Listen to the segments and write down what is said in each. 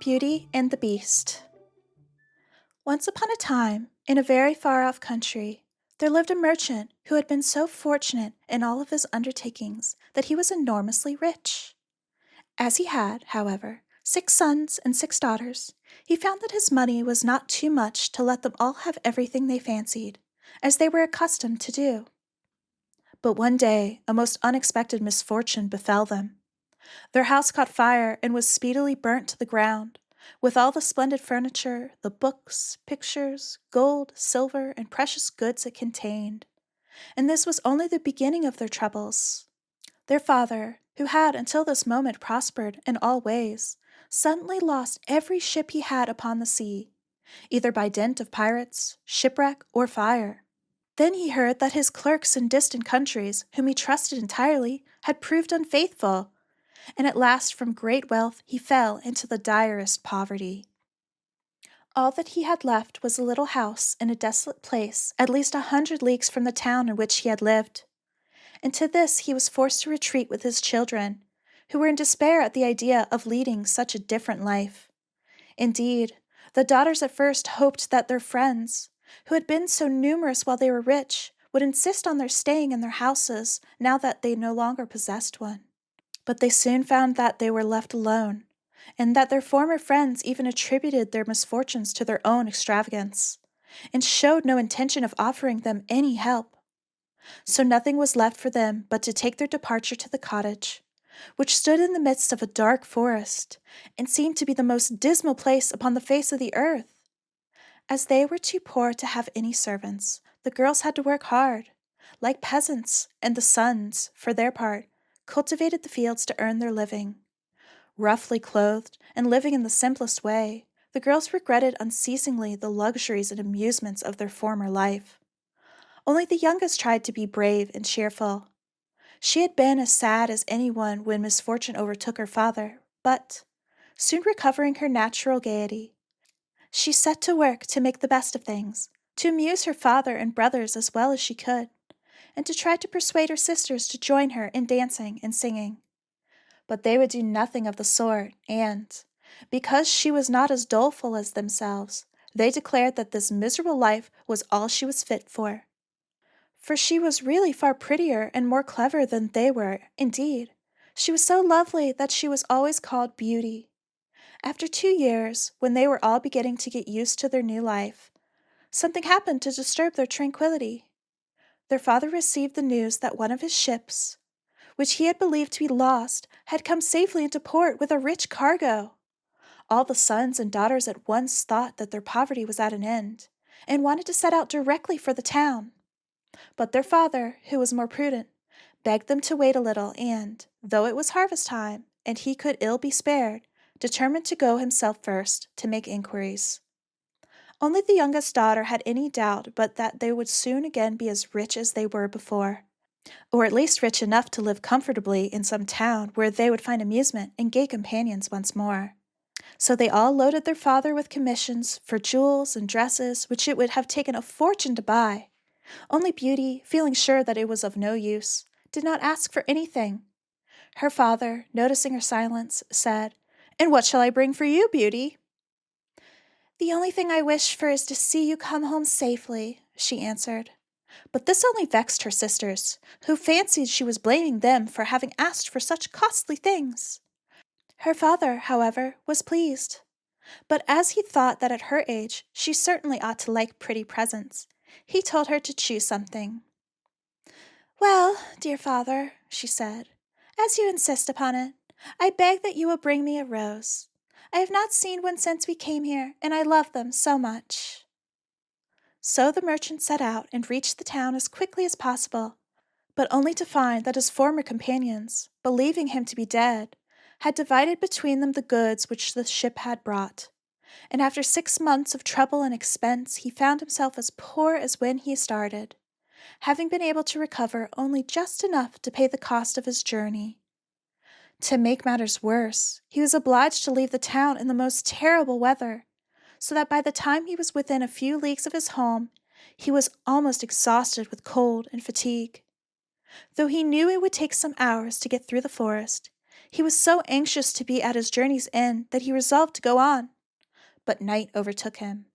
Beauty and the Beast. Once upon a time, in a very far-off country, there lived a merchant who had been so fortunate in all of his undertakings that he was enormously rich. As he had, however, 6 sons and 6 daughters, he found that his money was not too much to let them all have everything they fancied, as they were accustomed to do. But one day, a most unexpected misfortune befell them. Their house caught fire and was speedily burnt to the ground, with all the splendid furniture, the books, pictures, gold, silver, and precious goods it contained. And this was only the beginning of their troubles. Their father, who had until this moment prospered in all ways, suddenly lost every ship he had upon the sea, either by dint of pirates, shipwreck, or fire. Then he heard that his clerks in distant countries, whom he trusted entirely, had proved unfaithful, and at last from great wealth he fell into the direst poverty. All that he had left was a little house in a desolate place at least 100 leagues from the town in which he had lived, and to this he was forced to retreat with his children, who were in despair at the idea of leading such a different life. Indeed, the daughters at first hoped that their friends, who had been so numerous while they were rich, would insist on their staying in their houses now that they no longer possessed one. But they soon found that they were left alone, and that their former friends even attributed their misfortunes to their own extravagance, and showed no intention of offering them any help. So nothing was left for them but to take their departure to the cottage, which stood in the midst of a dark forest, and seemed to be the most dismal place upon the face of the earth. As they were too poor to have any servants, the girls had to work hard, like peasants, and the sons, for their part, cultivated the fields to earn their living. Roughly clothed and living in the simplest way, the girls regretted unceasingly the luxuries and amusements of their former life. Only the youngest tried to be brave and cheerful. She had been as sad as anyone when misfortune overtook her father, but, soon recovering her natural gaiety, she set to work to make the best of things, to amuse her father and brothers as well as she could, and to try to persuade her sisters to join her in dancing and singing. But they would do nothing of the sort, and, because she was not as doleful as themselves, they declared that this miserable life was all she was fit for. For she was really far prettier and more clever than they were. Indeed, she was so lovely that she was always called Beauty. After 2 years, when they were all beginning to get used to their new life, something happened to disturb their tranquility. Their father received the news that one of his ships, which he had believed to be lost, had come safely into port with a rich cargo. All the sons and daughters at once thought that their poverty was at an end, and wanted to set out directly for the town. But their father, who was more prudent, begged them to wait a little, and, though it was harvest time, and he could ill be spared, determined to go himself first to make inquiries. Only the youngest daughter had any doubt but that they would soon again be as rich as they were before, or at least rich enough to live comfortably in some town where they would find amusement and gay companions once more. So they all loaded their father with commissions for jewels and dresses which it would have taken a fortune to buy. Only Beauty, feeling sure that it was of no use, did not ask for anything. Her father, noticing her silence, said, "And what shall I bring for you, Beauty?" "The only thing I wish for is to see you come home safely," she answered. But this only vexed her sisters, who fancied she was blaming them for having asked for such costly things. Her father, however, was pleased, but as he thought that at her age she certainly ought to like pretty presents, he told her to choose something. "Well, dear father," she said, "as you insist upon it, I beg that you will bring me a rose. I have not seen one since we came here, and I love them so much." So the merchant set out and reached the town as quickly as possible, but only to find that his former companions, believing him to be dead, had divided between them the goods which the ship had brought, and after 6 months of trouble and expense he found himself as poor as when he started, having been able to recover only just enough to pay the cost of his journey. To make matters worse, he was obliged to leave the town in the most terrible weather, so that by the time he was within a few leagues of his home, he was almost exhausted with cold and fatigue. Though he knew it would take some hours to get through the forest, He was so anxious to be at his journey's end that he resolved to go on. But night overtook him,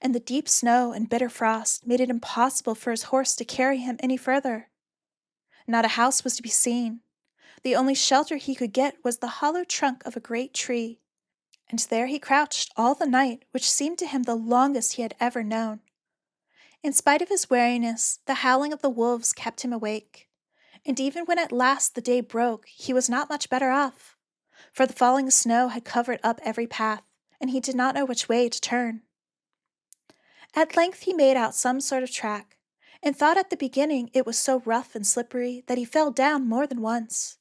and the deep snow and bitter frost made it impossible for his horse to carry him any further. Not a house was to be seen. The only shelter he could get was the hollow trunk of a great tree, and there he crouched all the night, which seemed to him the longest he had ever known. In spite of his weariness, the howling of the wolves kept him awake, and even when at last the day broke, he was not much better off, for the falling snow had covered up every path, and he did not know which way to turn. At length he made out some sort of track, and thought at the beginning it was so rough and slippery that he fell down more than once.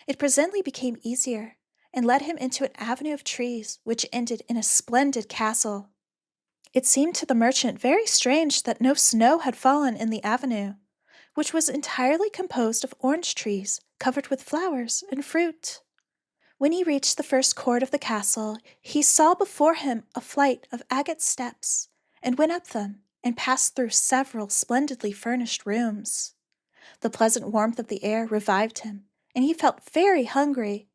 It presently became easier, and led him into an avenue of trees, which ended in a splendid castle. It seemed to the merchant very strange that no snow had fallen in the avenue, which was entirely composed of orange trees covered with flowers and fruit. When he reached the first court of the castle, he saw before him a flight of agate steps, and went up them, and passed through several splendidly furnished rooms. The pleasant warmth of the air revived him, and he felt very hungry.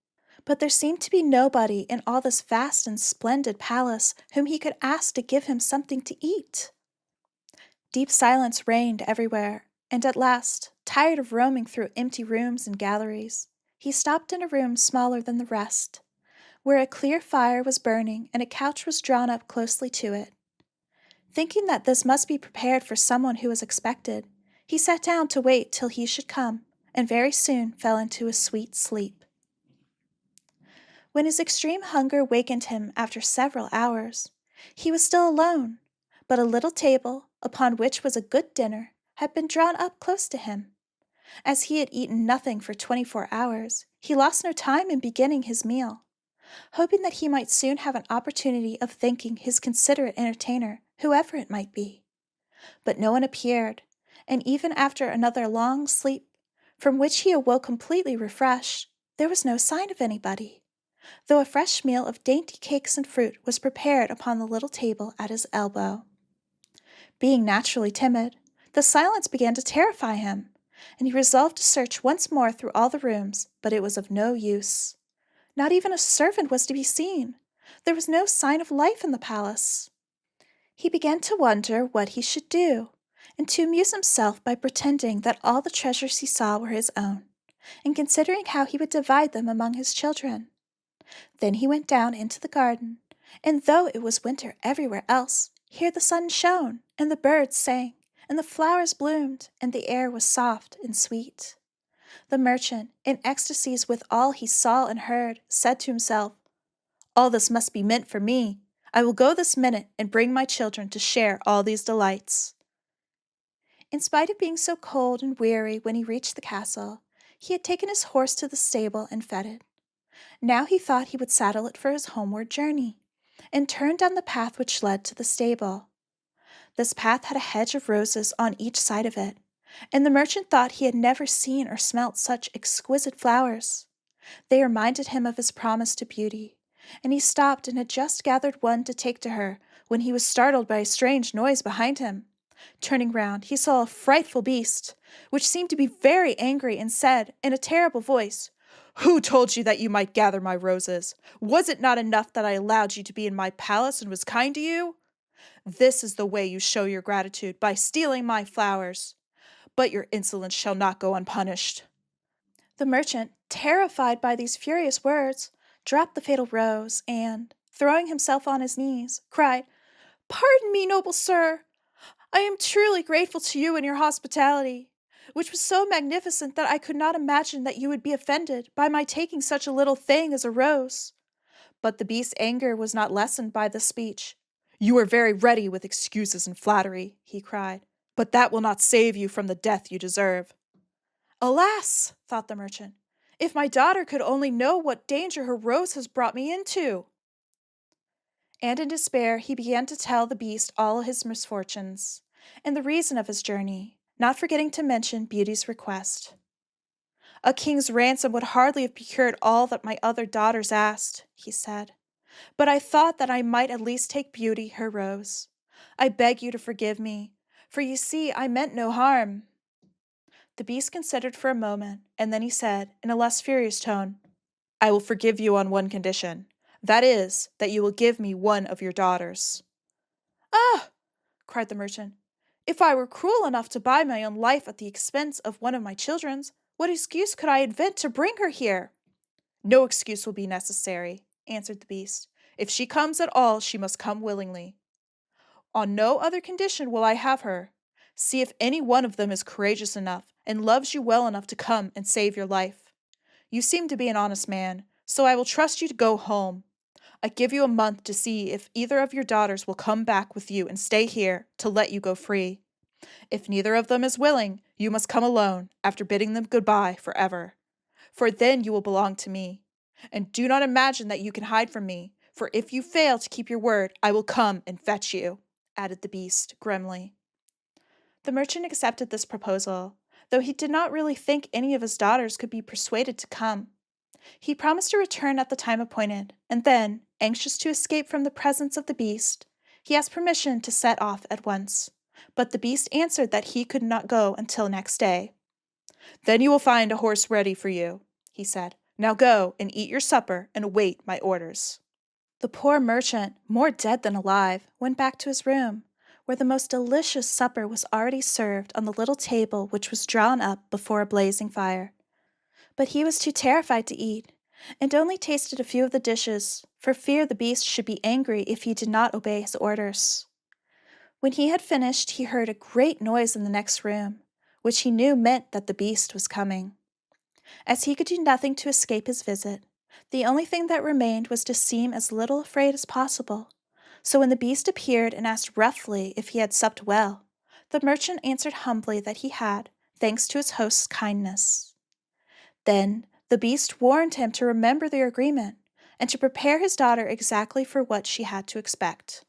But there seemed to be nobody in all this vast and splendid palace whom he could ask to give him something to eat. Deep silence reigned everywhere, and at last, tired of roaming through empty rooms and galleries, he stopped in a room smaller than the rest, where a clear fire was burning and a couch was drawn up closely to it. Thinking that this must be prepared for someone who was expected, he sat down to wait till he should come, and very soon fell into a sweet sleep. When his extreme hunger wakened him after several hours, he was still alone, but a little table, upon which was a good dinner, had been drawn up close to him. As he had eaten nothing for 24 hours, he lost no time in beginning his meal, hoping that he might soon have an opportunity of thanking his considerate entertainer, whoever it might be. But no one appeared, and even after another long sleep, from which he awoke completely refreshed, there was no sign of anybody, though a fresh meal of dainty cakes and fruit was prepared upon the little table at his elbow. Being naturally timid, the silence began to terrify him, and he resolved to search once more through all the rooms, but it was of no use. Not even a servant was to be seen. There was no sign of life in the palace. He began to wonder what he should do, and to amuse himself by pretending that all the treasures he saw were his own, and considering how he would divide them among his children. Then he went down into the garden, and though it was winter everywhere else, here the sun shone, and the birds sang, and the flowers bloomed, and the air was soft and sweet. The merchant, in ecstasies with all he saw and heard, said to himself, "All this must be meant for me. I will go this minute and bring my children to share all these delights." In spite of being so cold and weary when he reached the castle, he had taken his horse to the stable and fed it. Now he thought he would saddle it for his homeward journey, and turned down the path which led to the stable. This path had a hedge of roses on each side of it, and the merchant thought he had never seen or smelt such exquisite flowers. They reminded him of his promise to Beauty, and he stopped and had just gathered one to take to her when he was startled by a strange noise behind him. Turning round, he saw a frightful beast, which seemed to be very angry, and said, in a terrible voice, "Who told you that you might gather my roses? Was it not enough that I allowed you to be in my palace and was kind to you? This is the way you show your gratitude, by stealing my flowers. But your insolence shall not go unpunished." The merchant, terrified by these furious words, dropped the fatal rose, and, throwing himself on his knees, cried, "Pardon me, noble sir! I am truly grateful to you and your hospitality, which was so magnificent that I could not imagine that you would be offended by my taking such a little thing as a rose." But the beast's anger was not lessened by this speech. "You are very ready with excuses and flattery," he cried, "but that will not save you from the death you deserve." "Alas!" thought the merchant, "if my daughter could only know what danger her rose has brought me into." And in despair he began to tell the beast all his misfortunes, and the reason of his journey, not forgetting to mention Beauty's request. "A king's ransom would hardly have procured all that my other daughters asked," he said, "but I thought that I might at least take Beauty her rose. I beg you to forgive me, for you see I meant no harm." The beast considered for a moment, and then he said, in a less furious tone, I will forgive you on one condition. That is, that you will give me one of your daughters." "Ah!" cried the merchant. "If I were cruel enough to buy my own life at the expense of one of my children's, what excuse could I invent to bring her here?" "No excuse will be necessary," answered the beast. "If she comes at all, she must come willingly. On no other condition will I have her. See if any one of them is courageous enough and loves you well enough to come and save your life. You seem to be an honest man, so I will trust you to go home. I give you a month to see if either of your daughters will come back with you and stay here to let you go free. If neither of them is willing, you must come alone, after bidding them goodbye forever. For then you will belong to me. And do not imagine that you can hide from me, for if you fail to keep your word, I will come and fetch you," added the beast grimly. The merchant accepted this proposal, though he did not really think any of his daughters could be persuaded to come. He promised to return at the time appointed, and then, anxious to escape from the presence of the beast, he asked permission to set off at once. But the beast answered that he could not go until next day. "Then you will find a horse ready for you," he said. "Now go and eat your supper and await my orders." The poor merchant, more dead than alive, went back to his room, where the most delicious supper was already served on the little table which was drawn up before a blazing fire. But he was too terrified to eat, and only tasted a few of the dishes, for fear the beast should be angry if he did not obey his orders. When he had finished, he heard a great noise in the next room, which he knew meant that the beast was coming. As he could do nothing to escape his visit, the only thing that remained was to seem as little afraid as possible. So when the beast appeared and asked roughly if he had supped well, the merchant answered humbly that he had, thanks to his host's kindness. Then the beast warned him to remember their agreement, and to prepare his daughter exactly for what she had to expect.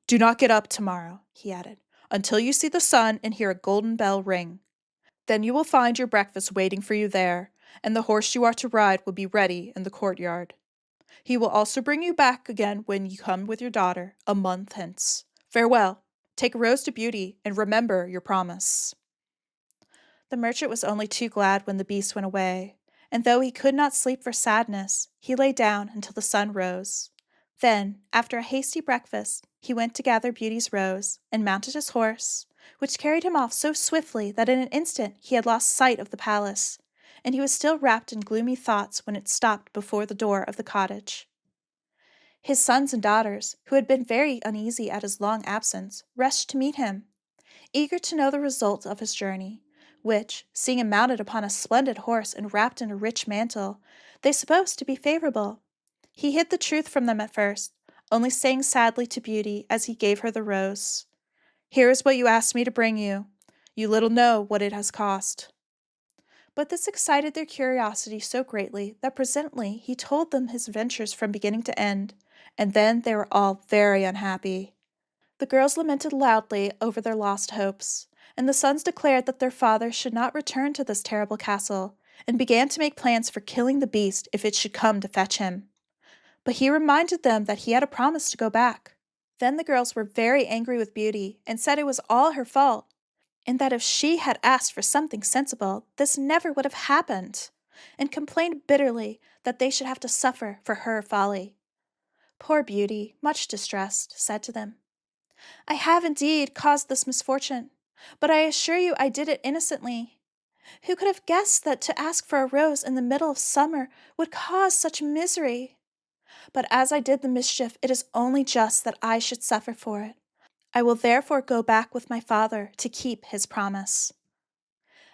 "Do not get up tomorrow," he added, "until you see the sun and hear a golden bell ring. Then you will find your breakfast waiting for you there, and the horse you are to ride will be ready in the courtyard. He will also bring you back again when you come with your daughter, a month hence. Farewell. Take a rose to Beauty, and remember your promise." The merchant was only too glad when the beast went away, and though he could not sleep for sadness, he lay down until the sun rose. Then, after a hasty breakfast, he went to gather Beauty's rose, and mounted his horse, which carried him off so swiftly that in an instant he had lost sight of the palace, and he was still wrapped in gloomy thoughts when it stopped before the door of the cottage. His sons and daughters, who had been very uneasy at his long absence, rushed to meet him, eager to know the result of his journey, which, seeing him mounted upon a splendid horse and wrapped in a rich mantle, they supposed to be favorable. He hid the truth from them at first, only saying sadly to Beauty as he gave her the rose, "Here is what you asked me to bring you. You little know what it has cost." But this excited their curiosity so greatly that presently he told them his adventures from beginning to end, and then they were all very unhappy. The girls lamented loudly over their lost hopes, and the sons declared that their father should not return to this terrible castle, and began to make plans for killing the beast if it should come to fetch him. But he reminded them that he had a promise to go back. Then the girls were very angry with Beauty, and said it was all her fault, and that if she had asked for something sensible, this never would have happened, and complained bitterly that they should have to suffer for her folly. Poor Beauty, much distressed, said to them, "I have indeed caused this misfortune, but I assure you I did it innocently. Who could have guessed that to ask for a rose in the middle of summer would cause such misery? But as I did the mischief, it is only just that I should suffer for it. I will therefore go back with my father to keep his promise."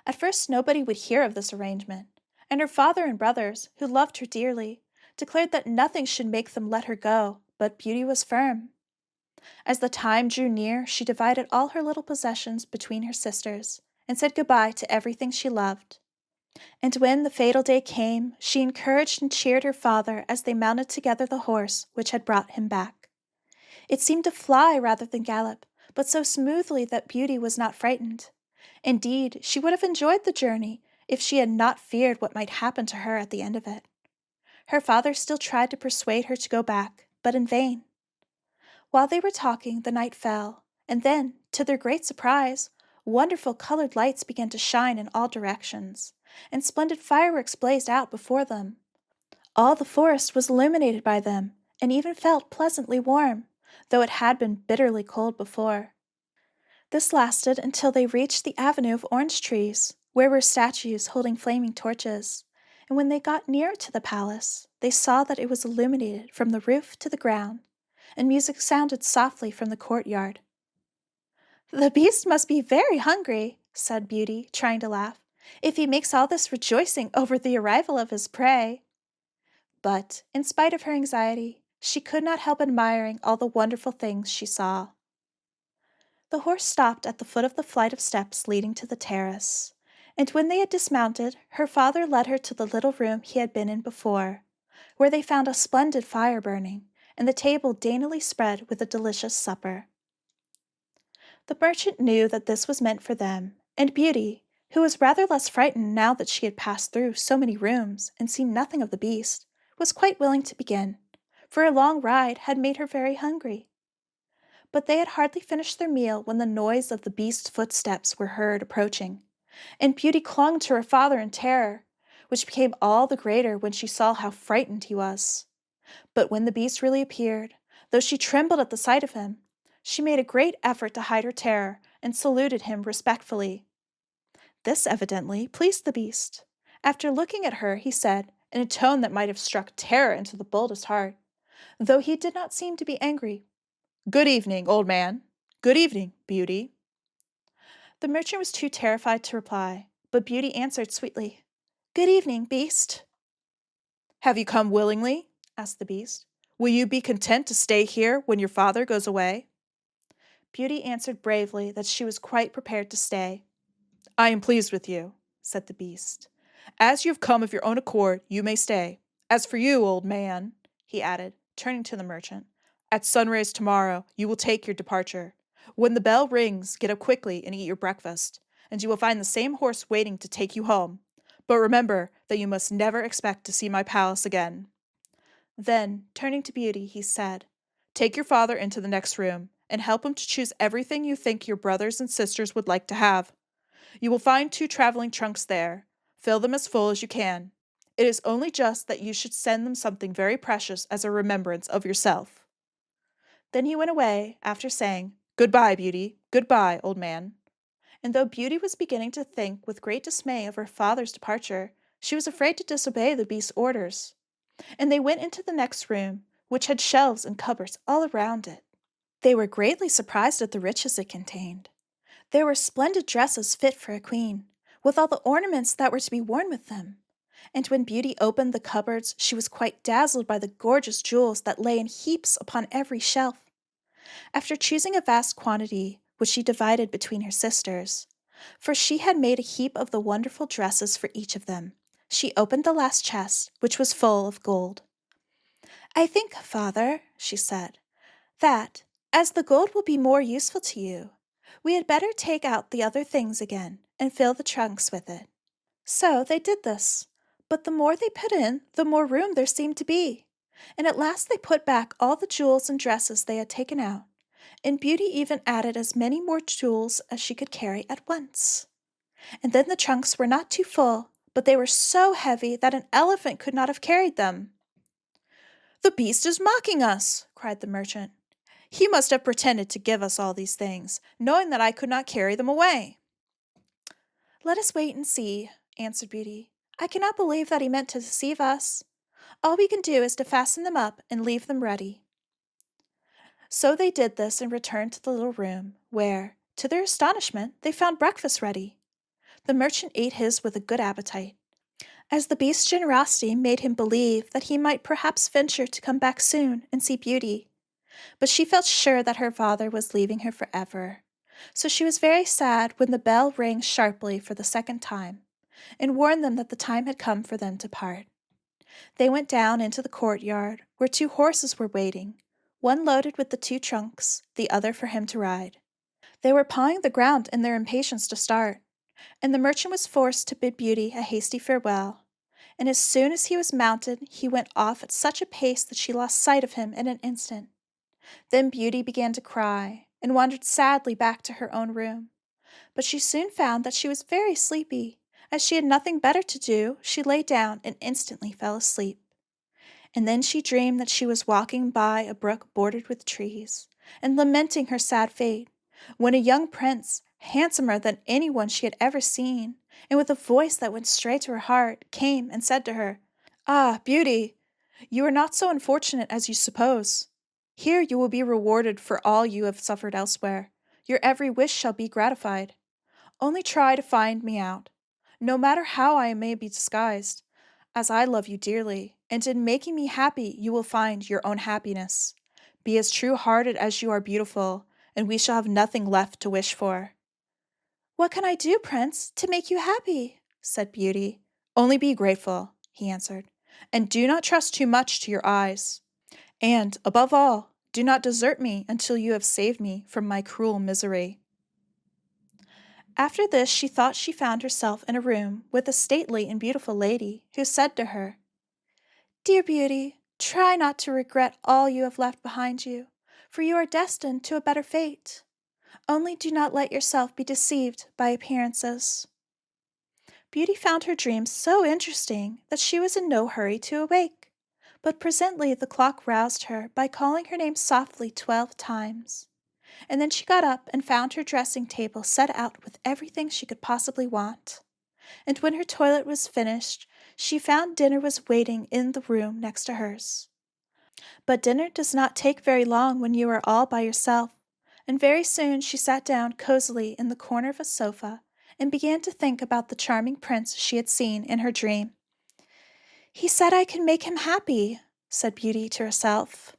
At first nobody would hear of this arrangement, and her father and brothers, who loved her dearly, declared that nothing should make them let her go, but Beauty was firm. As the time drew near, she divided all her little possessions between her sisters, and said goodbye to everything she loved. And when the fatal day came, she encouraged and cheered her father as they mounted together the horse which had brought him back. It seemed to fly rather than gallop, but so smoothly that Beauty was not frightened. Indeed, she would have enjoyed the journey if she had not feared what might happen to her at the end of it. Her father still tried to persuade her to go back, but in vain. While they were talking, the night fell, and then, to their great surprise, wonderful colored lights began to shine in all directions, and splendid fireworks blazed out before them. All the forest was illuminated by them, and even felt pleasantly warm, though it had been bitterly cold before. This lasted until they reached the avenue of orange trees, where were statues holding flaming torches, and when they got nearer to the palace, they saw that it was illuminated from the roof to the ground, and music sounded softly from the courtyard. "The beast must be very hungry," said Beauty, trying to laugh, "if he makes all this rejoicing over the arrival of his prey." But, in spite of her anxiety, she could not help admiring all the wonderful things she saw. The horse stopped at the foot of the flight of steps leading to the terrace, and when they had dismounted, her father led her to the little room he had been in before, where they found a splendid fire burning, and the table daintily spread with a delicious supper. The merchant knew that this was meant for them, and Beauty, who was rather less frightened now that she had passed through so many rooms and seen nothing of the beast, was quite willing to begin, for a long ride had made her very hungry. But they had hardly finished their meal when the noise of the beast's footsteps were heard approaching, and Beauty clung to her father in terror, which became all the greater when she saw how frightened he was. But when the beast really appeared, though she trembled at the sight of him, she made a great effort to hide her terror and saluted him respectfully. This evidently pleased the beast. After looking at her, he said, in a tone that might have struck terror into the boldest heart, though he did not seem to be angry, "Good evening, old man. Good evening, Beauty." The merchant was too terrified to reply, but Beauty answered sweetly, "Good evening, beast." "Have you come willingly?" asked the beast. "Will you be content to stay here when your father goes away?" Beauty answered bravely that she was quite prepared to stay. "I am pleased with you," said the beast. "As you have come of your own accord, you may stay. As for you, old man," he added, turning to the merchant, "at sunrise tomorrow you will take your departure. When the bell rings, get up quickly and eat your breakfast, and you will find the same horse waiting to take you home. But remember that you must never expect to see my palace again." Then, turning to Beauty, he said, "Take your father into the next room, and help him to choose everything you think your brothers and sisters would like to have. You will find 2 traveling trunks there. Fill them as full as you can. It is only just that you should send them something very precious as a remembrance of yourself." Then he went away, after saying, "Goodbye, Beauty. Goodbye, old man." And though Beauty was beginning to think with great dismay of her father's departure, she was afraid to disobey the beast's orders. And they went into the next room, which had shelves and cupboards all around it. They were greatly surprised at the riches it contained. There were splendid dresses fit for a queen, with all the ornaments that were to be worn with them. And when Beauty opened the cupboards, she was quite dazzled by the gorgeous jewels that lay in heaps upon every shelf. After choosing a vast quantity, which she divided between her sisters, for she had made a heap of the wonderful dresses for each of them, she opened the last chest, which was full of gold. "I think, father," she said, "that, as the gold will be more useful to you, we had better take out the other things again and fill the trunks with it." So they did this, but the more they put in, the more room there seemed to be, and at last they put back all the jewels and dresses they had taken out, and Beauty even added as many more jewels as she could carry at once. And then the trunks were not too full, but they were so heavy that an elephant could not have carried them. "The beast is mocking us," cried the merchant. "He must have pretended to give us all these things, knowing that I could not carry them away." "Let us wait and see," answered Beauty. "I cannot believe that he meant to deceive us. All we can do is to fasten them up and leave them ready." So they did this and returned to the little room, where, to their astonishment, they found breakfast ready. The merchant ate his with a good appetite, as the beast's generosity made him believe that he might perhaps venture to come back soon and see Beauty. But she felt sure that her father was leaving her forever, so she was very sad when the bell rang sharply for the second time, and warned them that the time had come for them to part. They went down into the courtyard, where 2 horses were waiting, one loaded with the 2 trunks, the other for him to ride. They were pawing the ground in their impatience to start, and the merchant was forced to bid Beauty a hasty farewell, and as soon as he was mounted, he went off at such a pace that she lost sight of him in an instant. Then Beauty began to cry, and wandered sadly back to her own room. But she soon found that she was very sleepy. As she had nothing better to do, she lay down and instantly fell asleep. And then she dreamed that she was walking by a brook bordered with trees, and lamenting her sad fate, when a young prince, handsomer than anyone she had ever seen, and with a voice that went straight to her heart, came and said to her, "Ah, Beauty, you are not so unfortunate as you suppose. Here you will be rewarded for all you have suffered elsewhere. Your every wish shall be gratified. Only try to find me out, no matter how I may be disguised, as I love you dearly, and in making me happy you will find your own happiness. Be as true-hearted as you are beautiful, and we shall have nothing left to wish for." "What can I do, Prince, to make you happy?" said Beauty. "Only be grateful," he answered, "and do not trust too much to your eyes. And, above all, do not desert me until you have saved me from my cruel misery." After this she thought she found herself in a room with a stately and beautiful lady, who said to her, "Dear Beauty, try not to regret all you have left behind you, for you are destined to a better fate. Only do not let yourself be deceived by appearances." Beauty found her dream so interesting that she was in no hurry to awake, but presently the clock roused her by calling her name softly 12 times. And then she got up and found her dressing table set out with everything she could possibly want. And when her toilet was finished, she found dinner was waiting in the room next to hers. But dinner does not take very long when you are all by yourself, and very soon she sat down cozily in the corner of a sofa and began to think about the charming prince she had seen in her dream. "He said I could make him happy," said Beauty to herself.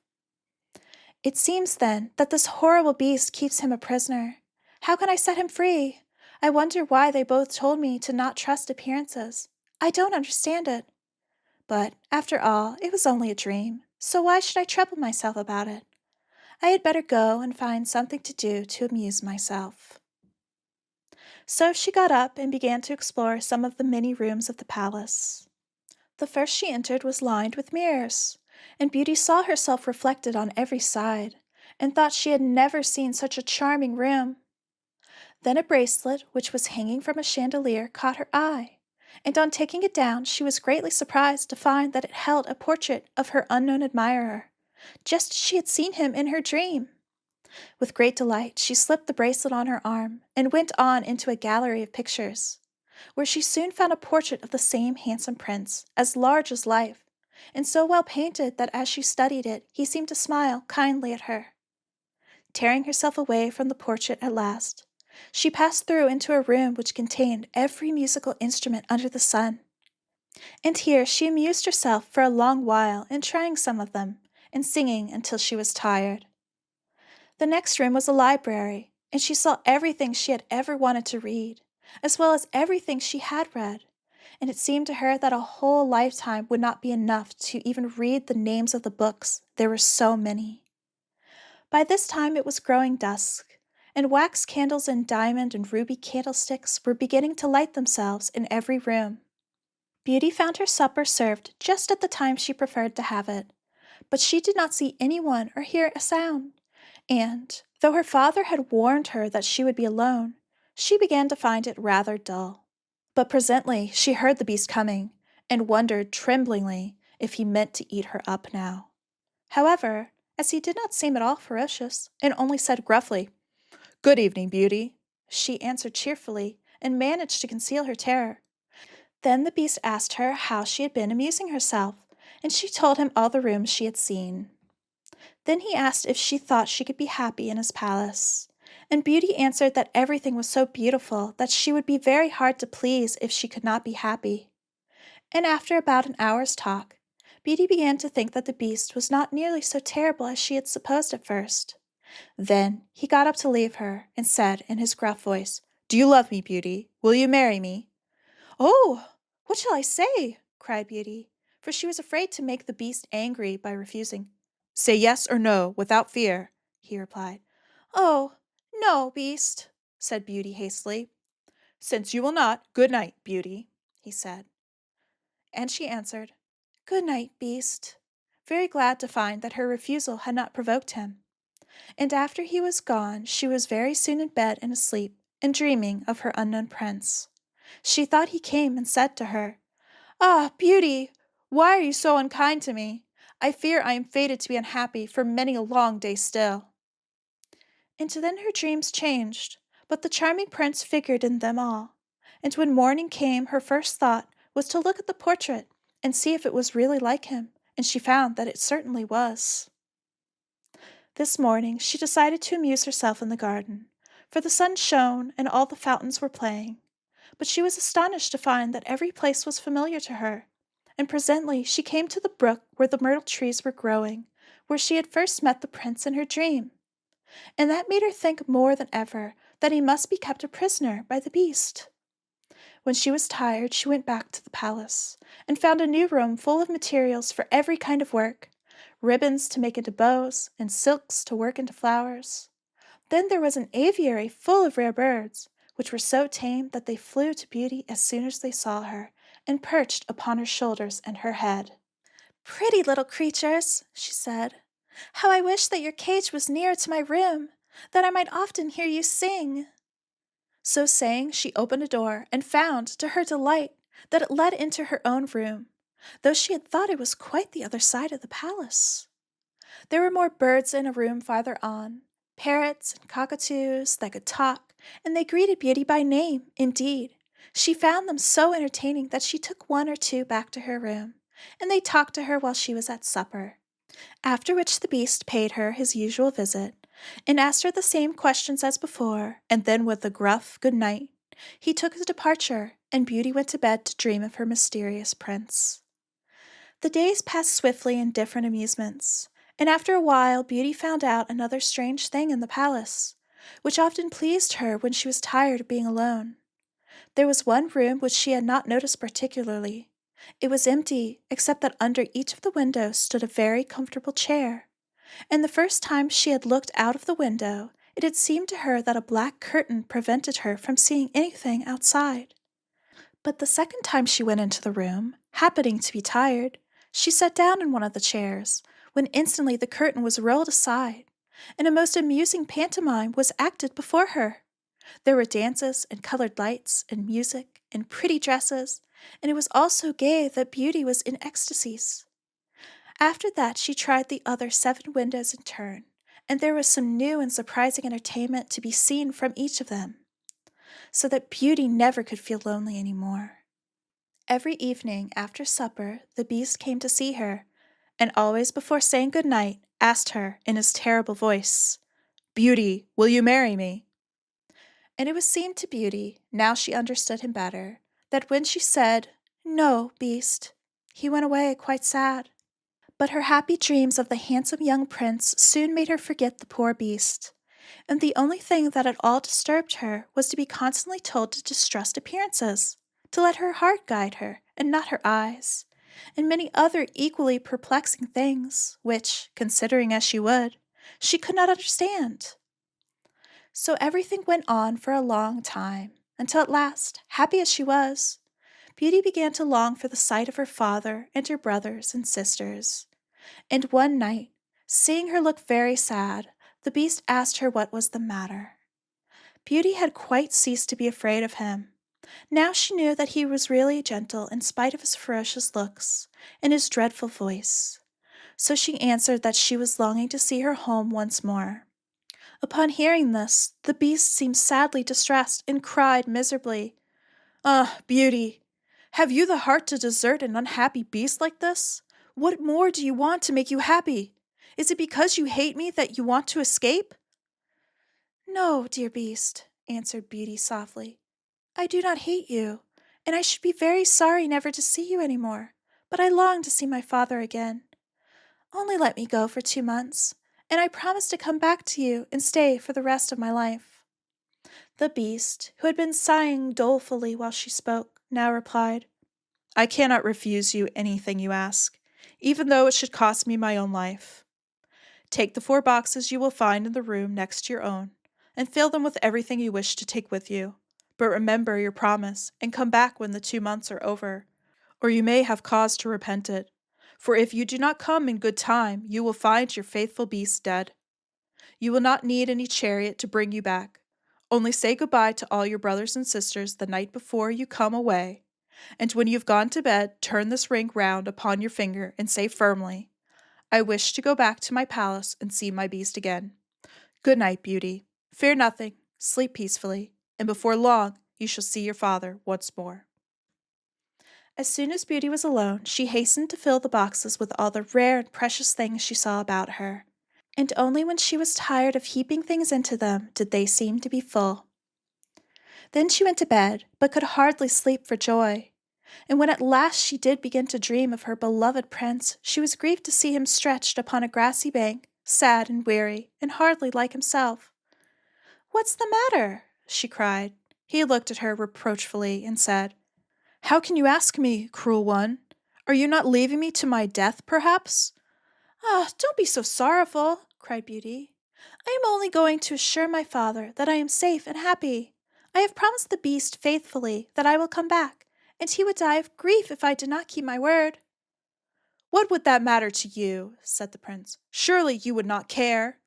"It seems, then, that this horrible beast keeps him a prisoner. How can I set him free? I wonder why they both told me to not trust appearances. I don't understand it. But, after all, it was only a dream, so why should I trouble myself about it? I had better go and find something to do to amuse myself." So she got up and began to explore some of the many rooms of the palace. The first she entered was lined with mirrors, and Beauty saw herself reflected on every side, and thought she had never seen such a charming room. Then a bracelet which was hanging from a chandelier caught her eye, and on taking it down she was greatly surprised to find that it held a portrait of her unknown admirer, just as she had seen him in her dream. With great delight she slipped the bracelet on her arm, and went on into a gallery of pictures, where she soon found a portrait of the same handsome prince, as large as life, and so well painted that as she studied it he seemed to smile kindly at her. Tearing herself away from the portrait at last, she passed through into a room which contained every musical instrument under the sun, and here she amused herself for a long while in trying some of them, and singing until she was tired. The next room was a library, and she saw everything she had ever wanted to read, as well as everything she had read, and it seemed to her that a whole lifetime would not be enough to even read the names of the books, there were so many. By this time it was growing dusk, and wax candles and diamond and ruby candlesticks were beginning to light themselves in every room. Beauty found her supper served just at the time she preferred to have it, but she did not see anyone or hear a sound, and, though her father had warned her that she would be alone, she began to find it rather dull. But presently she heard the beast coming, and wondered tremblingly if he meant to eat her up now. However, as he did not seem at all ferocious, and only said gruffly, "Good evening, Beauty," she answered cheerfully, and managed to conceal her terror. Then the beast asked her how she had been amusing herself, and she told him all the rooms she had seen. Then he asked if she thought she could be happy in his palace, and Beauty answered that everything was so beautiful that she would be very hard to please if she could not be happy. And after about an hour's talk, Beauty began to think that the beast was not nearly so terrible as she had supposed at first. Then he got up to leave her, and said in his gruff voice, "Do you love me, Beauty? Will you marry me?" "Oh, what shall I say?" cried Beauty, for she was afraid to make the beast angry by refusing. "Say yes or no, without fear," he replied. "Oh, no, beast," said Beauty hastily. "Since you will not, good night, Beauty," he said. And she answered, "Good night, beast," very glad to find that her refusal had not provoked him. And after he was gone, she was very soon in bed and asleep, and dreaming of her unknown prince. She thought he came and said to her, "Ah, Beauty, why are you so unkind to me? I fear I am fated to be unhappy for many a long day still." And then her dreams changed, but the charming prince figured in them all. And when morning came, her first thought was to look at the portrait and see if it was really like him, and she found that it certainly was. This morning she decided to amuse herself in the garden, for the sun shone and all the fountains were playing. But she was astonished to find that every place was familiar to her, and presently she came to the brook where the myrtle trees were growing, where she had first met the prince in her dream. And that made her think more than ever that he must be kept a prisoner by the beast. When she was tired, she went back to the palace, and found a new room full of materials for every kind of work, ribbons to make into bows, and silks to work into flowers. Then there was an aviary full of rare birds, which were so tame that they flew to Beauty as soon as they saw her, and perched upon her shoulders and her head. "Pretty little creatures," she said, "how I wish that your cage was nearer to my room, that I might often hear you sing." So saying, she opened a door, and found, to her delight, that it led into her own room, though she had thought it was quite the other side of the palace. There were more birds in a room farther on, parrots and cockatoos that could talk, and they greeted Beauty by name. Indeed, she found them so entertaining that she took one or two back to her room, and they talked to her while she was at supper. After which the beast paid her his usual visit, and asked her the same questions as before, and then with a gruff good night, he took his departure, and Beauty went to bed to dream of her mysterious prince. The days passed swiftly in different amusements, and after a while Beauty found out another strange thing in the palace, which often pleased her when she was tired of being alone. There was one room which she had not noticed particularly. It was empty, except that under each of the windows stood a very comfortable chair, and the first time she had looked out of the window, it had seemed to her that a black curtain prevented her from seeing anything outside. But the second time she went into the room, happening to be tired, she sat down in one of the chairs, when instantly the curtain was rolled aside, and a most amusing pantomime was acted before her. There were dances and colored lights and music and pretty dresses, and it was all so gay that Beauty was in ecstasies. After that she tried the other 7 windows in turn, and there was some new and surprising entertainment to be seen from each of them, so that Beauty never could feel lonely any more. Every evening after supper the beast came to see her, and always before saying good night asked her in his terrible voice, "Beauty, will you marry me?" And it was seemed to Beauty, now she understood him better, that when she said, "No, beast," he went away quite sad. But her happy dreams of the handsome young prince soon made her forget the poor beast, and the only thing that at all disturbed her was to be constantly told to distrust appearances, to let her heart guide her, and not her eyes, and many other equally perplexing things, which, considering as she would, she could not understand. So everything went on for a long time, until at last, happy as she was, Beauty began to long for the sight of her father and her brothers and sisters. And one night, seeing her look very sad, the beast asked her what was the matter. Beauty had quite ceased to be afraid of him. Now she knew that he was really gentle in spite of his ferocious looks and his dreadful voice. So she answered that she was longing to see her home once more. Upon hearing this, the beast seemed sadly distressed and cried miserably, "Ah, Beauty, have you the heart to desert an unhappy beast like this? What more do you want to make you happy? Is it because you hate me that you want to escape?" "No, dear beast," answered Beauty softly. "I do not hate you, and I should be very sorry never to see you any more, but I long to see my father again. Only let me go for 2 months, and I promise to come back to you and stay for the rest of my life." The beast, who had been sighing dolefully while she spoke, now replied, "I cannot refuse you anything you ask, even though it should cost me my own life. Take the 4 boxes you will find in the room next to your own, and fill them with everything you wish to take with you. But remember your promise, and come back when the 2 months are over, or you may have cause to repent it. For if you do not come in good time, you will find your faithful beast dead. You will not need any chariot to bring you back. Only say goodbye to all your brothers and sisters the night before you come away, and when you have gone to bed, turn this ring round upon your finger and say firmly, I wish to go back to my palace and see my beast again. Good night, Beauty. Fear nothing, sleep peacefully, and before long you shall see your father once more." As soon as Beauty was alone, she hastened to fill the boxes with all the rare and precious things she saw about her, and only when she was tired of heaping things into them did they seem to be full. Then she went to bed, but could hardly sleep for joy. And when at last she did begin to dream of her beloved prince, she was grieved to see him stretched upon a grassy bank, sad and weary, and hardly like himself. "What's the matter?" she cried. He looked at her reproachfully and said, "How can you ask me, cruel one? Are you not leaving me to my death, perhaps?" "Ah, don't be so sorrowful," cried Beauty. "I am only going to assure my father that I am safe and happy. I have promised the beast faithfully that I will come back, and he would die of grief if I did not keep my word." "What would that matter to you?" said the prince. "Surely you would not care."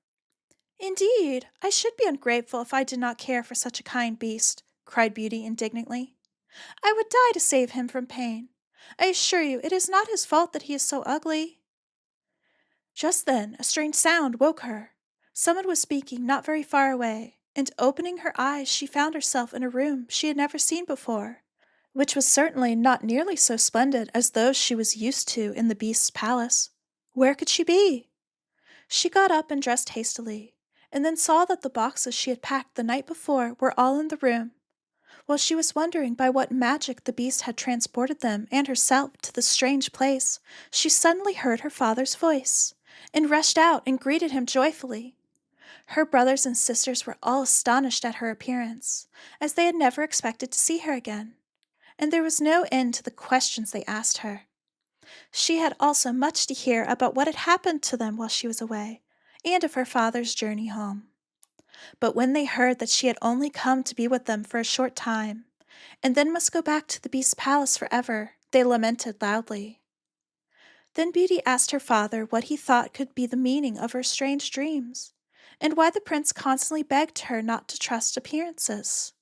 "Indeed, I should be ungrateful if I did not care for such a kind beast," cried Beauty indignantly. "I would die to save him from pain. I assure you it is not his fault that he is so ugly." Just then a strange sound woke her. Someone was speaking not very far away, and opening her eyes she found herself in a room she had never seen before, which was certainly not nearly so splendid as those she was used to in the beast's palace. Where could she be? She got up and dressed hastily, and then saw that the boxes she had packed the night before were all in the room. While she was wondering by what magic the beast had transported them and herself to this strange place, she suddenly heard her father's voice, and rushed out and greeted him joyfully. Her brothers and sisters were all astonished at her appearance, as they had never expected to see her again, and there was no end to the questions they asked her. She had also much to hear about what had happened to them while she was away, and of her father's journey home. But when they heard that she had only come to be with them for a short time, and then must go back to the beast's palace forever, they lamented loudly. Then Beauty asked her father what he thought could be the meaning of her strange dreams, and why the prince constantly begged her not to trust appearances.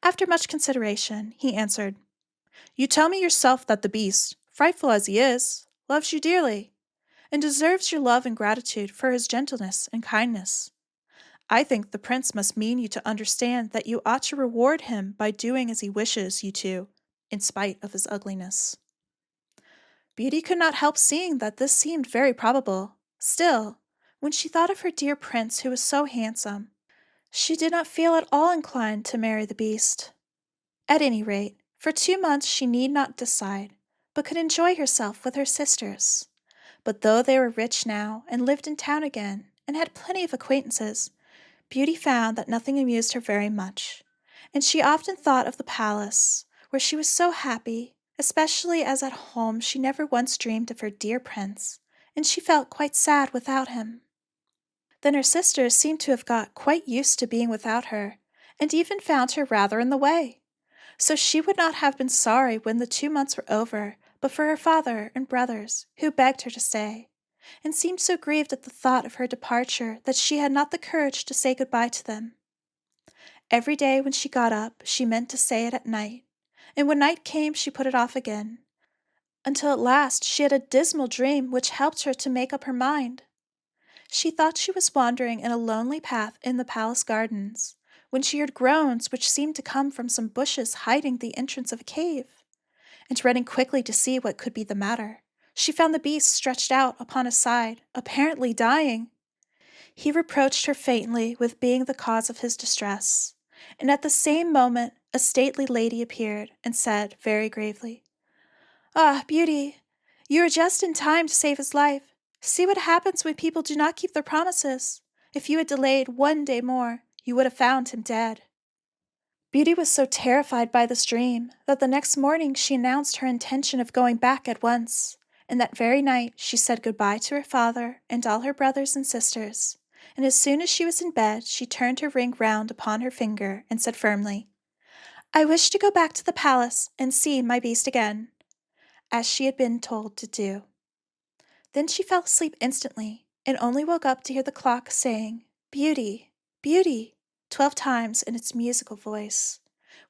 After much consideration, he answered, "You tell me yourself that the beast, frightful as he is, loves you dearly, and deserves your love and gratitude for his gentleness and kindness. I think the prince must mean you to understand that you ought to reward him by doing as he wishes you to, in spite of his ugliness." Beauty could not help seeing that this seemed very probable. Still, when she thought of her dear prince who was so handsome, she did not feel at all inclined to marry the beast. At any rate, for 2 months she need not decide, but could enjoy herself with her sisters. But though they were rich now, and lived in town again, and had plenty of acquaintances, Beauty found that nothing amused her very much, and she often thought of the palace, where she was so happy, especially as at home she never once dreamed of her dear prince, and she felt quite sad without him. Then her sisters seemed to have got quite used to being without her, and even found her rather in the way. So she would not have been sorry when the 2 months were over, but for her father and brothers, who begged her to stay, and seemed so grieved at the thought of her departure that she had not the courage to say good-bye to them. Every day when she got up, she meant to say it at night, and when night came she put it off again, until at last she had a dismal dream which helped her to make up her mind. She thought she was wandering in a lonely path in the palace gardens, when she heard groans which seemed to come from some bushes hiding the entrance of a cave, and running quickly to see what could be the matter, she found the beast stretched out upon his side, apparently dying. He reproached her faintly with being the cause of his distress, and at the same moment a stately lady appeared and said very gravely, "Ah, Beauty, you are just in time to save his life. See what happens when people do not keep their promises. If you had delayed 1 day more, you would have found him dead." Beauty was so terrified by this dream that the next morning she announced her intention of going back at once, and that very night she said good-bye to her father and all her brothers and sisters, and as soon as she was in bed she turned her ring round upon her finger and said firmly, "I wish to go back to the palace and see my beast again," as she had been told to do. Then she fell asleep instantly, and only woke up to hear the clock saying, "Beauty, Beauty," 12 times in its musical voice,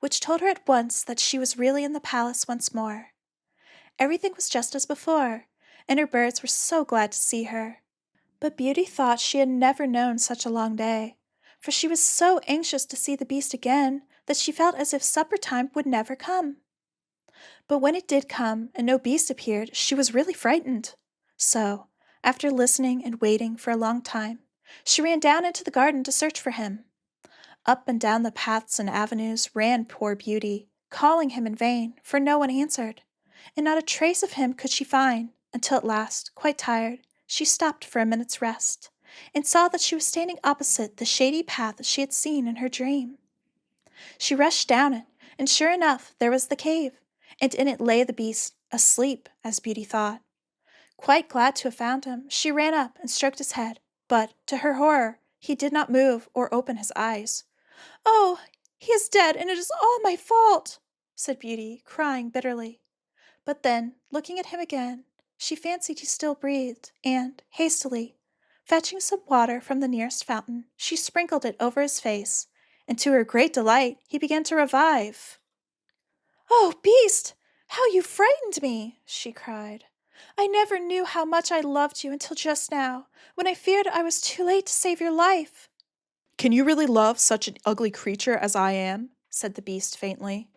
which told her at once that she was really in the palace once more. Everything was just as before, and her birds were so glad to see her. But Beauty thought she had never known such a long day, for she was so anxious to see the beast again that she felt as if supper time would never come. But when it did come and no beast appeared, she was really frightened. So, after listening and waiting for a long time, she ran down into the garden to search for him. Up and down the paths and avenues ran poor Beauty, calling him in vain, for no one answered, and not a trace of him could she find, until at last, quite tired, she stopped for a minute's rest, and saw that she was standing opposite the shady path she had seen in her dream. She rushed down it, and sure enough there was the cave, and in it lay the beast, asleep, as Beauty thought. Quite glad to have found him, she ran up and stroked his head, but, to her horror, he did not move or open his eyes. "Oh, he is dead, and it is all my fault," said Beauty, crying bitterly. But then, looking at him again, she fancied he still breathed, and, hastily, fetching some water from the nearest fountain, she sprinkled it over his face, and to her great delight he began to revive. "Oh, beast, how you frightened me!" she cried. "I never knew how much I loved you until just now, when I feared I was too late to save your life." "Can you really love such an ugly creature as I am?" said the beast faintly.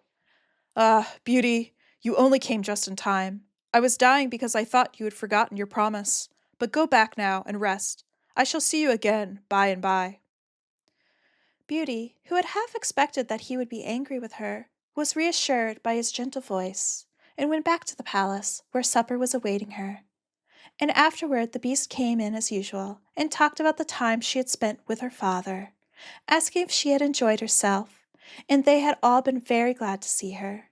"Ah, Beauty, you only came just in time. I was dying because I thought you had forgotten your promise. But go back now and rest. I shall see you again by and by." Beauty, who had half expected that he would be angry with her, was reassured by his gentle voice, and went back to the palace, where supper was awaiting her. And afterward the beast came in as usual, and talked about the time she had spent with her father, asking if she had enjoyed herself, and they had all been very glad to see her.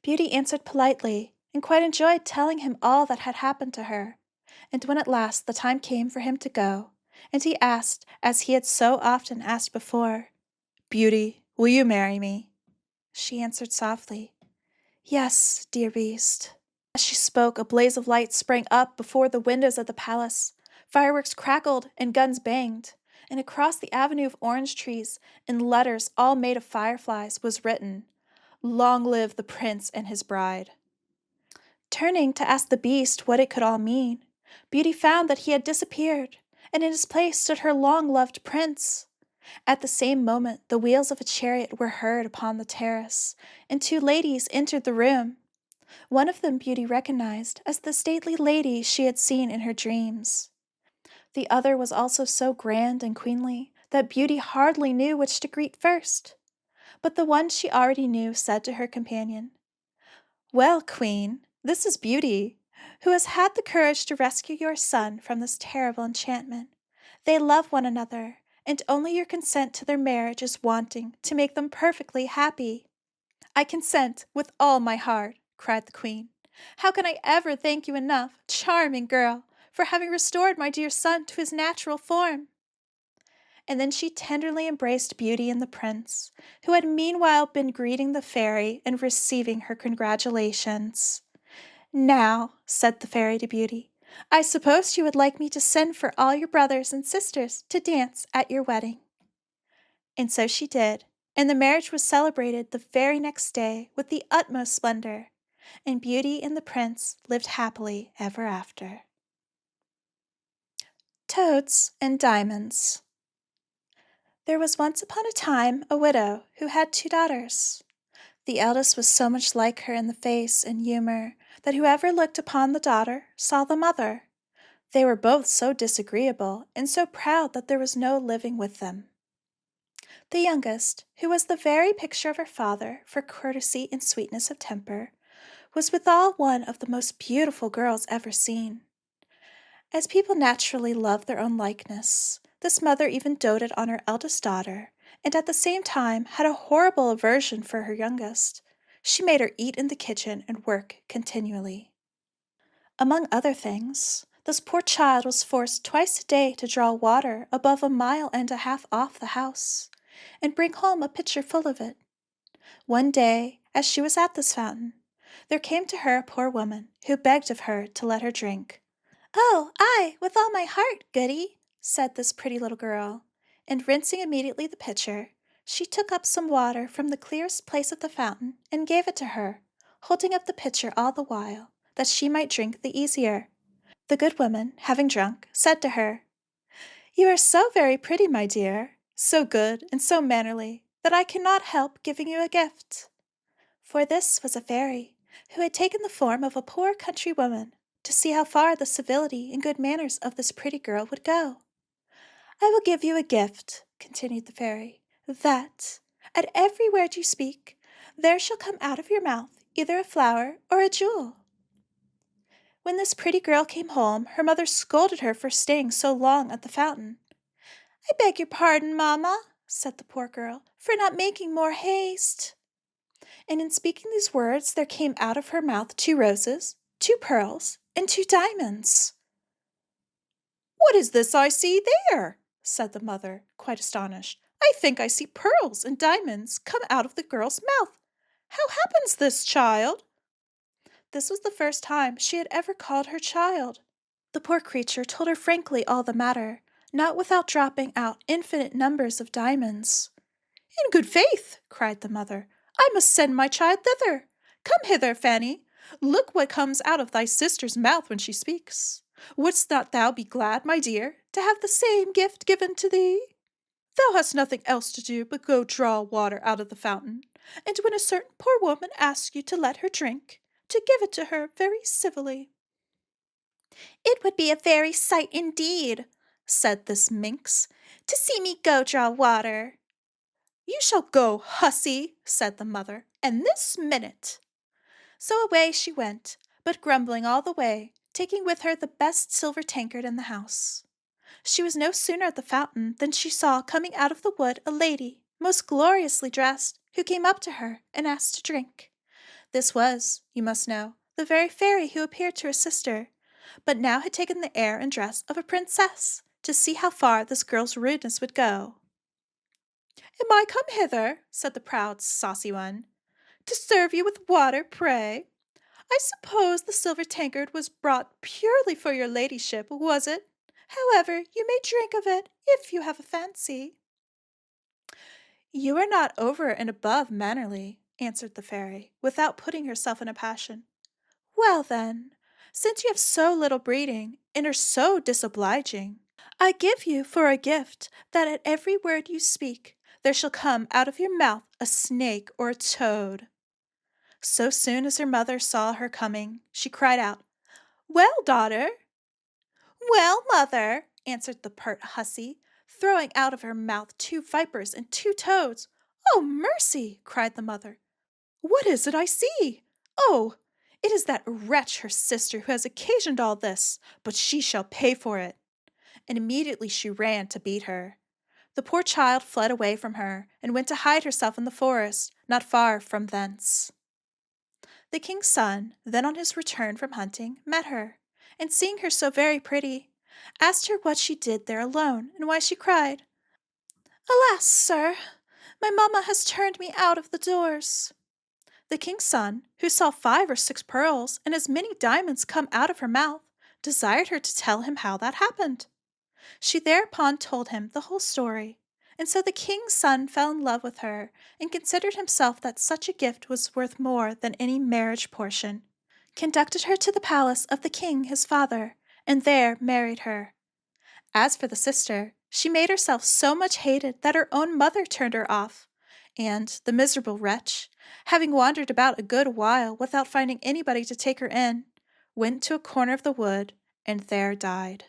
Beauty answered politely, and quite enjoyed telling him all that had happened to her. And when at last the time came for him to go, and he asked, as he had so often asked before, "Beauty, will you marry me?" she answered softly, "Yes, dear beast." As she spoke, a blaze of light sprang up before the windows of the palace. Fireworks crackled and guns banged, and across the avenue of orange trees, in letters all made of fireflies, was written, "Long live the prince and his bride." Turning to ask the beast what it could all mean, Beauty found that he had disappeared, and in his place stood her long-loved prince. At the same moment the wheels of a chariot were heard upon the terrace, and two ladies entered the room. One of them Beauty recognized as the stately lady she had seen in her dreams. The other was also so grand and queenly that Beauty hardly knew which to greet first. But the one she already knew said to her companion, "Well, Queen, this is Beauty, who has had the courage to rescue your son from this terrible enchantment. They love one another, and only your consent to their marriage is wanting to make them perfectly happy." "I consent with all my heart," cried the Queen. "How can I ever thank you enough, charming girl, for having restored my dear son to his natural form?" And then she tenderly embraced Beauty and the prince, who had meanwhile been greeting the fairy and receiving her congratulations. "Now," said the fairy to Beauty, "I suppose you would like me to send for all your brothers and sisters to dance at your wedding." And so she did, and the marriage was celebrated the very next day with the utmost splendor, and Beauty and the prince lived happily ever after. Toads and Diamonds. There was once upon a time a widow who had two daughters. The eldest was so much like her in the face and humor that whoever looked upon the daughter saw the mother. They were both so disagreeable and so proud that there was no living with them. The youngest, who was the very picture of her father for courtesy and sweetness of temper, was withal one of the most beautiful girls ever seen. As people naturally love their own likeness, this mother even doted on her eldest daughter, and at the same time had a horrible aversion for her youngest. She made her eat in the kitchen and work continually. Among other things, this poor child was forced twice a day to draw water above 1.5 miles off the house, and bring home a pitcher full of it. One day, as she was at this fountain, there came to her a poor woman, who begged of her to let her drink. "Oh, I, with all my heart, goody," said this pretty little girl, and rinsing immediately the pitcher, she took up some water from the clearest place of the fountain and gave it to her, holding up the pitcher all the while, that she might drink the easier. The good woman, having drunk, said to her, "You are so very pretty, my dear, so good and so mannerly, that I cannot help giving you a gift." For this was a fairy, who had taken the form of a poor country woman, to see how far the civility and good manners of this pretty girl would go. "I will give you a gift," continued the fairy, "that, at every word you speak, there shall come out of your mouth either a flower or a jewel." When this pretty girl came home, her mother scolded her for staying so long at the fountain. "I beg your pardon, mamma," said the poor girl, "for not making more haste." And in speaking these words there came out of her mouth 2 roses, 2 pearls, and 2 diamonds. "What is this I see there?" said the mother, quite astonished. "I think I see pearls and diamonds come out of the girl's mouth. How happens this, child?" This was the first time she had ever called her child. The poor creature told her frankly all the matter, not without dropping out infinite numbers of diamonds. "In good faith," cried the mother, "I must send my child thither. Come hither, Fanny. Look what comes out of thy sister's mouth when she speaks. Wouldst not thou be glad, my dear, to have the same gift given to thee? Thou hast nothing else to do but go draw water out of the fountain, and when a certain poor woman asks you to let her drink, to give it to her very civilly." "It would be a very sight indeed," said this minx, "to see me go draw water." "You shall go, hussy," said the mother, "and this minute." So away she went, but grumbling all the way, taking with her the best silver tankard in the house. She was no sooner at the fountain than she saw coming out of the wood a lady, most gloriously dressed, who came up to her and asked to drink. This was, you must know, the very fairy who appeared to her sister, but now had taken the air and dress of a princess, to see how far this girl's rudeness would go. "Am I come hither," said the proud, saucy one, "to serve you with water, pray? I suppose the silver tankard was brought purely for your ladyship, was it? However, you may drink of it, if you have a fancy." "You are not over and above mannerly," answered the fairy, without putting herself in a passion. "Well, then, since you have so little breeding, and are so disobliging, I give you for a gift that at every word you speak there shall come out of your mouth a snake or a toad." So soon as her mother saw her coming, she cried out, "Well, daughter?" "Well, mother," answered the pert hussy, throwing out of her mouth 2 vipers and 2 toads. "Oh, mercy!" cried the mother. "What is it I see? Oh, it is that wretch her sister who has occasioned all this, but she shall pay for it." And immediately she ran to beat her. The poor child fled away from her, and went to hide herself in the forest, not far from thence. The king's son, then on his return from hunting, met her, and seeing her so very pretty, asked her what she did there alone, and why she cried. "Alas, sir, my mamma has turned me out of the doors." The king's son, who saw 5 or 6 pearls and as many diamonds come out of her mouth, desired her to tell him how that happened. She thereupon told him the whole story, and so the king's son fell in love with her, and considered himself that such a gift was worth more than any marriage portion, conducted her to the palace of the king his father, and there married her. As for the sister, she made herself so much hated that her own mother turned her off, and the miserable wretch, having wandered about a good while without finding anybody to take her in, went to a corner of the wood and there died.